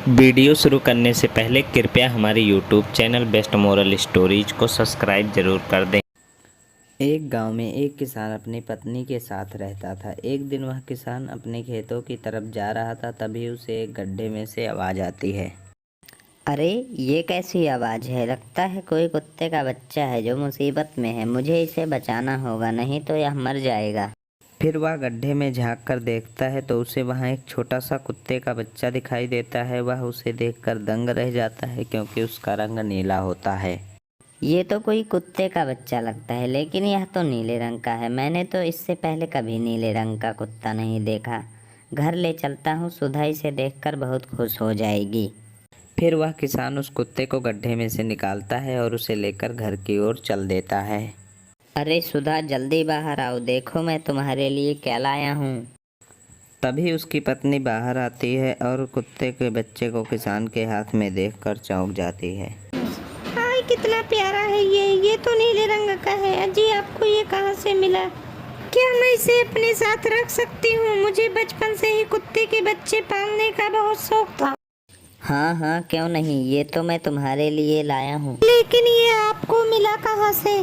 Video शुरू करने से पहले कृपया हमारे YouTube channel best moral stories को सब्सक्राइब जरूर कर दें। एक गांव में एक किसान अपनी पत्नी के साथ रहता था। एक दिन वह किसान अपने खेतों की तरफ जा रहा था, तभी उसे एक गड्ढे में से आवाज़ आती है। अरे ये कैसी आवाज़ है? लगता है कोई कुत्ते का बच्चा है जो मुसीबत में है। मुझे इसे बचाना होगा, नहीं तो यह मर जाएगा। फिर वह गड्ढे में झांक कर देखता है तो उसे वहाँ एक छोटा सा कुत्ते का बच्चा दिखाई देता है। वह उसे देखकर दंग रह जाता है, क्योंकि उसका रंग नीला होता है। ये तो कोई कुत्ते का बच्चा लगता है, लेकिन यह तो नीले रंग का है। मैंने तो इससे पहले कभी नीले रंग का कुत्ता नहीं देखा। घर ले चलता हूँ, सुधा इसे देखकर बहुत खुश हो जाएगी। फिर वह किसान उस कुत्ते को गड्ढे में से निकालता है और उसे लेकर घर की ओर चल देता है। अरे सुधा, जल्दी बाहर आओ, देखो मैं तुम्हारे लिए क्या लाया हूँ। तभी उसकी पत्नी बाहर आती है और कुत्ते के बच्चे को किसान के हाथ में देखकर चौंक जाती है। हाय, कितना प्यारा है ये तो नीले रंग का है। अजी, आपको ये कहाँ से मिला? क्या मैं इसे अपने साथ रख सकती हूँ? मुझे बचपन से ही कुत्ते के बच्चे पालने का बहुत शौक था। हाँ हाँ, क्यों नहीं, ये तो मैं तुम्हारे लिए लाया हूँ। लेकिन ये आपको मिला कहाँ से?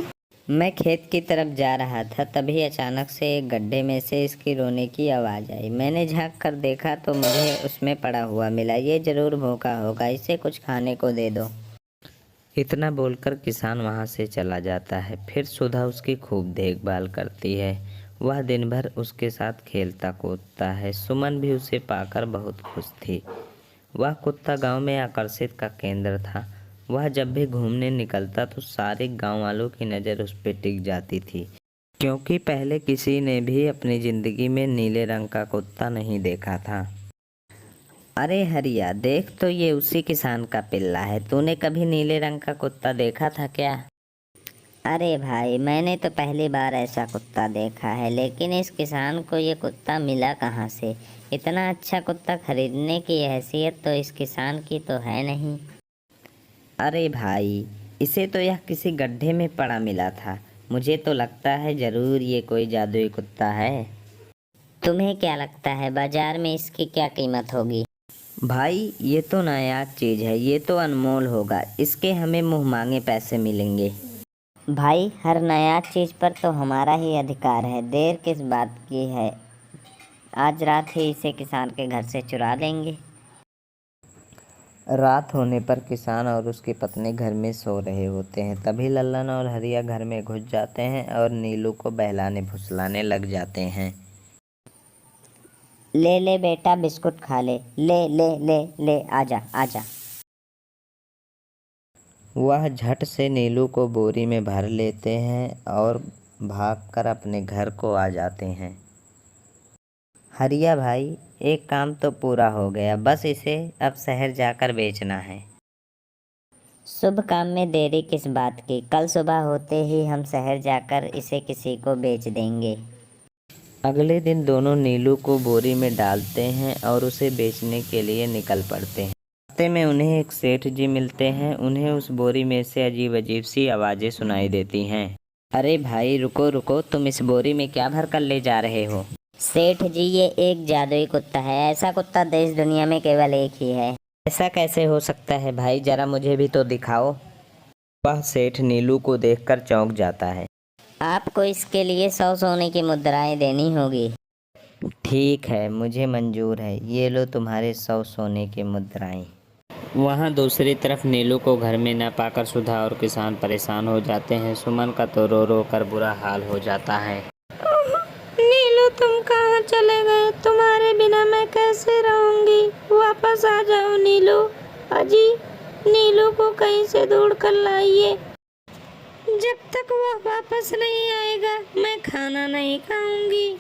मैं खेत की तरफ जा रहा था, तभी अचानक से एक गड्ढे में से इसकी रोने की आवाज़ आई। मैंने झांक कर देखा तो मुझे उसमें पड़ा हुआ मिला। ये ज़रूर भूखा होगा, इसे कुछ खाने को दे दो। इतना बोलकर किसान वहाँ से चला जाता है। फिर सुधा उसकी खूब देखभाल करती है। वह दिन भर उसके साथ खेलता कूदता है। सुमन भी उसे पाकर बहुत खुश थी। वह कुत्ता गांव में आकर्षित का केंद्र था। वह जब भी घूमने निकलता तो सारे गांव वालों की नज़र उस पर टिक जाती थी, क्योंकि पहले किसी ने भी अपनी ज़िंदगी में नीले रंग का कुत्ता नहीं देखा था। अरे हरिया, देख तो ये उसी किसान का पिल्ला है। तूने कभी नीले रंग का कुत्ता देखा था क्या? अरे भाई, मैंने तो पहली बार ऐसा कुत्ता देखा है, लेकिन इस किसान को ये कुत्ता मिला कहाँ से? इतना अच्छा कुत्ता खरीदने की हैसियत तो इस किसान की तो है नहीं। अरे भाई, इसे तो यह किसी गड्ढे में पड़ा मिला था। मुझे तो लगता है ज़रूर ये कोई जादुई कुत्ता है। तुम्हें क्या लगता है बाजार में इसकी क्या कीमत होगी? भाई, ये तो नायाब चीज़ है, ये तो अनमोल होगा। इसके हमें मुँह मांगे पैसे मिलेंगे। भाई, हर नया चीज़ पर तो हमारा ही अधिकार है। देर किस बात की है? आज रात ही इसे किसान के घर से चुरा लेंगे। रात होने पर किसान और उसकी पत्नी घर में सो रहे होते हैं। तभी लल्लन और हरिया घर में घुस जाते हैं और नीलू को बहलाने फुसलाने लग जाते हैं। ले ले बेटा, बिस्कुट खा ले। ले ले ले ले, आजा आजा। वह झट से नीलू को बोरी में भर लेते हैं और भागकर अपने घर को आ जाते हैं। हरिया भाई, एक काम तो पूरा हो गया, बस इसे अब शहर जाकर बेचना है। शुभ काम में देरी किस बात की? कल सुबह होते ही हम शहर जाकर इसे किसी को बेच देंगे। अगले दिन दोनों नीलू को बोरी में डालते हैं और उसे बेचने के लिए निकल पड़ते हैं। रास्ते में उन्हें एक सेठ जी मिलते हैं। उन्हें उस बोरी में से अजीब अजीब सी आवाज़ें सुनाई देती हैं। अरे भाई, रुको रुको, तुम इस बोरी में क्या भर कर ले जा रहे हो? सेठ जी, ये एक जादुई कुत्ता है। ऐसा कुत्ता देश दुनिया में केवल एक ही है। ऐसा कैसे हो सकता है भाई, जरा मुझे भी तो दिखाओ। वह सेठ नीलू को देखकर चौंक जाता है। आपको इसके लिए 100 सोने की मुद्राएं देनी होगी। ठीक है, मुझे मंजूर है। ये लो तुम्हारे 100 सोने की मुद्राएं। वहाँ दूसरी तरफ नीलू को घर में न पाकर सुधा और किसान परेशान हो जाते हैं। सुमन का तो रो रो कर बुरा हाल हो जाता है। नीलू, तुम कहाँ चले गए? तुम्हारे बिना मैं कैसे रहूंगी? वापस आ जाओ नीलू। अजी, नीलू को कहीं से ढूंढ कर लाइए। जब तक वह वापस नहीं आएगा मैं खाना नहीं खाऊंगी।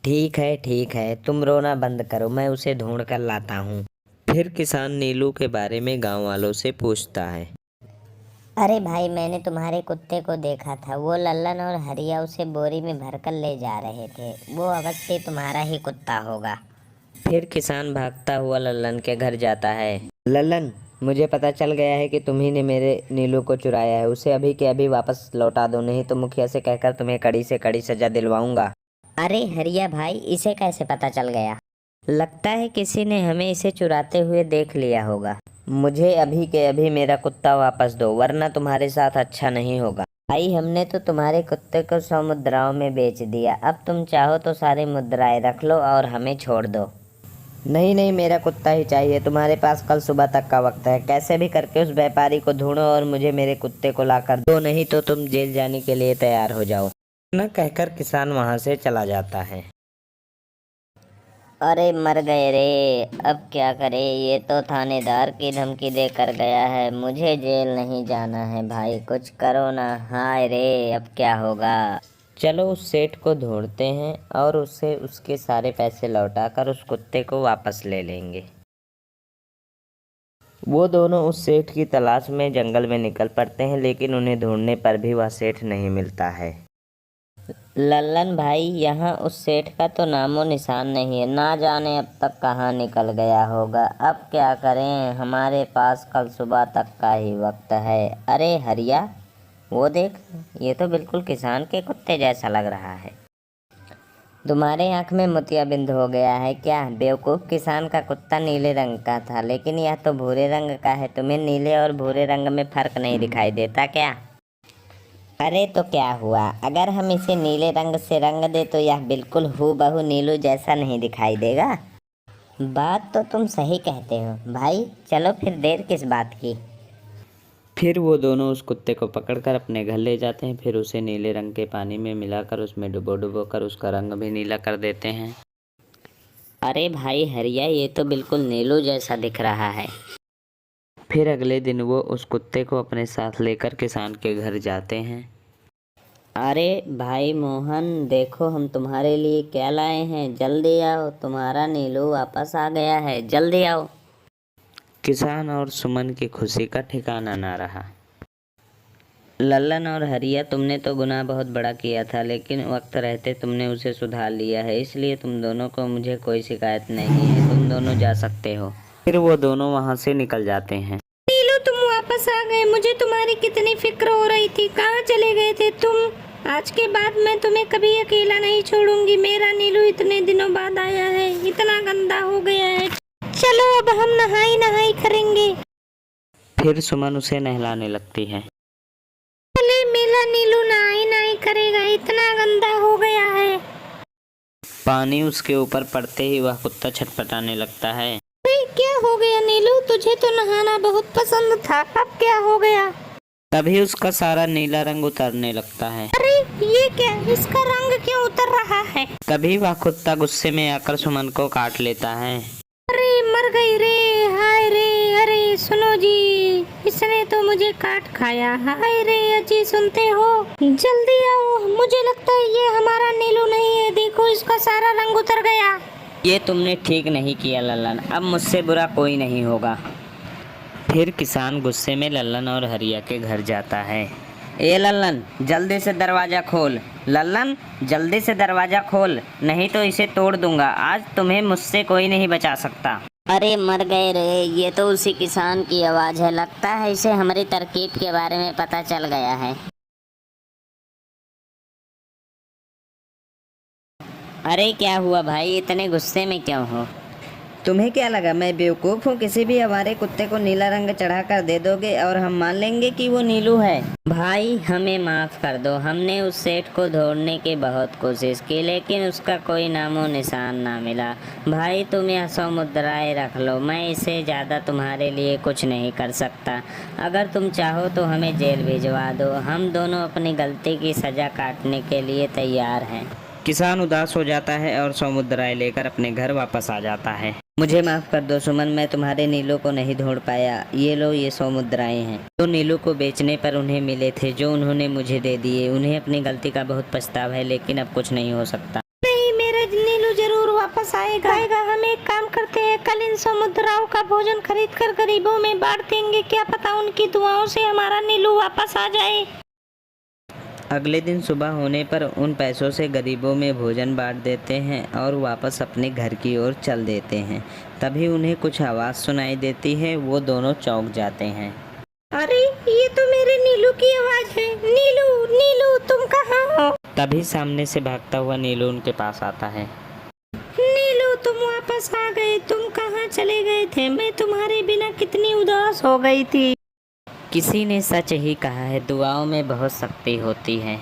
ठीक है, तुम रोना बंद करो, मैं उसे ढूंढ कर लाता हूँ। फिर किसान नीलू के बारे में गांव वालों से पूछता है। अरे भाई, मैंने तुम्हारे कुत्ते को देखा था। वो लल्लन और हरिया उसे बोरी में भरकर ले जा रहे थे। वो अवश्य तुम्हारा ही कुत्ता होगा। फिर किसान भागता हुआ लल्लन के घर जाता है। लल्लन, मुझे पता चल गया है कि तुम्ही ने मेरे नीलू को चुराया है। उसे अभी के अभी वापस लौटा दो, नहीं तो मुखिया से कहकर तुम्हें कड़ी से कड़ी सजा दिलवाऊंगा। अरे हरिया भाई, इसे कैसे पता चल गया? लगता है किसी ने हमें इसे चुराते हुए देख लिया होगा। मुझे अभी के अभी मेरा कुत्ता वापस दो, वरना तुम्हारे साथ अच्छा नहीं होगा। भाई, हमने तो तुम्हारे कुत्ते को 100 मुद्राओं में बेच दिया। अब तुम चाहो तो सारी मुद्राएं रख लो और हमें छोड़ दो। नहीं नहीं, मेरा कुत्ता ही चाहिए। तुम्हारे पास कल सुबह तक का वक्त है। कैसे भी करके उस व्यापारी को ढूंढो और मुझे मेरे कुत्ते को लाकर दो, नहीं तो तुम जेल जाने के लिए तैयार हो जाओ। न कहकर किसान वहाँ से चला जाता है। अरे मर गए रे, अब क्या करे। ये तो थानेदार की धमकी देकर गया है। मुझे जेल नहीं जाना है भाई, कुछ करो ना। हाय रे, अब क्या होगा। चलो उस सेठ को ढूंढते हैं और उससे उसके सारे पैसे लौटाकर उस कुत्ते को वापस ले लेंगे। वो दोनों उस सेठ की तलाश में जंगल में निकल पड़ते हैं, लेकिन उन्हें ढूंढने पर भी वह सेठ नहीं मिलता है। लल्लन भाई, यहाँ उस सेठ का तो नामो निशान नहीं है। ना जाने अब तक कहाँ निकल गया होगा। अब क्या करें, हमारे पास कल सुबह तक का ही वक्त है। अरे हरिया, वो देख, ये तो बिल्कुल किसान के कुत्ते जैसा लग रहा है। तुम्हारे आँख में मोतियाबिंद हो गया है क्या? बेवकूफ़, किसान का कुत्ता नीले रंग का था, लेकिन यह तो भूरे रंग का है। तुम्हें नीले और भूरे रंग में फ़र्क नहीं दिखाई देता क्या? अरे तो क्या हुआ, अगर हम इसे नीले रंग से रंग दे तो यह बिल्कुल हूबहू नीलू जैसा नहीं दिखाई देगा। बात तो तुम सही कहते हो भाई, चलो फिर देर किस बात की। फिर वो दोनों उस कुत्ते को पकड़कर अपने घर ले जाते हैं। फिर उसे नीले रंग के पानी में मिलाकर उसमें डुबो कर उसका रंग भी नीला कर देते हैं। अरे भाई हरिया, ये तो बिल्कुल नीलू जैसा दिख रहा है। फिर अगले दिन वो उस कुत्ते को अपने साथ लेकर किसान के घर जाते हैं। अरे भाई मोहन, देखो हम तुम्हारे लिए क्या लाए हैं। जल्दी आओ, तुम्हारा नीलू वापस आ गया है, जल्दी आओ। किसान और सुमन की खुशी का ठिकाना ना रहा। लल्लन और हरिया, तुमने तो गुनाह बहुत बड़ा किया था, लेकिन वक्त रहते तुमने उसे सुधार लिया है, इसलिए तुम दोनों को मुझे कोई शिकायत नहीं है। तुम दोनों जा सकते हो। फिर वो दोनों वहाँ से निकल जाते हैं। नीलू, तुम वापस आ गए। मुझे तुम्हारी कितनी फिक्र हो रही थी। कहाँ चले गए थे तुम? आज के बाद मैं तुम्हें कभी अकेला नहीं छोड़ूंगी। मेरा नीलू इतने दिनों बाद आया है, इतना गंदा हो गया है। चलो अब हम नहाई करेंगे। फिर सुमन उसे नहलाने लगती है। चले, मेरा नीलू नहाई करेगा, इतना गंदा हो गया है। पानी उसके ऊपर पड़ते ही वह कुत्ता छटपटाने लगता है। अरे क्या हो गया नीलू? तुझे तो नहाना बहुत पसंद था, अब क्या हो गया? तभी उसका सारा नीला रंग उतरने लगता है। अरे ये क्या, इसका रंग क्यों उतर रहा है? तभी वह कुत्ता गुस्से में आकर सुमन को काट लेता है। अरे मर गई रे, हाय रे। अरे सुनो जी, इसने तो मुझे काट खाया। हाय रे अजी, सुनते हो? जल्दी आओ, मुझे लगता है ये हमारा नीलू नहीं है। देखो, इसका सारा रंग उतर गया। ये तुमने ठीक नहीं किया लल्लन, अब मुझसे बुरा कोई नहीं होगा। फिर किसान गुस्से में लल्लन और हरिया के घर जाता है। ए लल्लन, जल्दी से दरवाज़ा खोल। लल्लन, जल्दी से दरवाज़ा खोल, नहीं तो इसे तोड़ दूंगा। आज तुम्हें मुझसे कोई नहीं बचा सकता। अरे मर गए रे, ये तो उसी किसान की आवाज़ है। लगता है इसे हमारी तरकीब के बारे में पता चल गया है। अरे क्या हुआ भाई, इतने गुस्से में क्यों हो? तुम्हें क्या लगा मैं बेवकूफ़ हूँ? किसी भी हमारे कुत्ते को नीला रंग चढ़ाकर दे दोगे और हम मान लेंगे कि वो नीलू है। भाई हमें माफ़ कर दो, हमने उस सेठ को ढूंढने की बहुत कोशिश की, लेकिन उसका कोई नामो निशान ना मिला। भाई तुम यह 100 मुद्राएं रख लो, मैं इससे ज़्यादा तुम्हारे लिए कुछ नहीं कर सकता। अगर तुम चाहो तो हमें जेल भिजवा दो, हम दोनों अपनी गलती की सज़ा काटने के लिए तैयार हैं। किसान उदास हो जाता है और 100 मुद्राएं लेकर अपने घर वापस आ जाता है। मुझे माफ़ कर दो सुमन, मैं तुम्हारे नीलू को नहीं ढूंढ पाया। ये लो, ये 100 मुद्राएं हैं जो नीलू को बेचने पर उन्हें मिले थे, जो उन्होंने मुझे दे दिए। उन्हें अपनी गलती का बहुत पछतावा है, लेकिन अब कुछ नहीं हो सकता। नहीं, मेरा नीलू जरूर वापस आएगा। हम एक काम करते हैं, कल इन 100 मुद्राओं का भोजन खरीद कर गरीबों में बांट देंगे। क्या पता उनकी दुआओं से हमारा नीलू वापस आ जाए। अगले दिन सुबह होने पर उन पैसों से गरीबों में भोजन बांट देते हैं और वापस अपने घर की ओर चल देते हैं। तभी उन्हें कुछ आवाज़ सुनाई देती है। वो दोनों चौंक जाते हैं। अरे ये तो मेरे नीलू की आवाज़ है। नीलू, नीलू तुम कहाँ हो? तभी सामने से भागता हुआ नीलू उनके पास आता है। नीलू तुम वापस आ थे, मैं तुम्हारे बिना कितनी उदास हो गई थी। किसी ने सच ही कहा है, दुआओं में बहुत शक्ति होती है।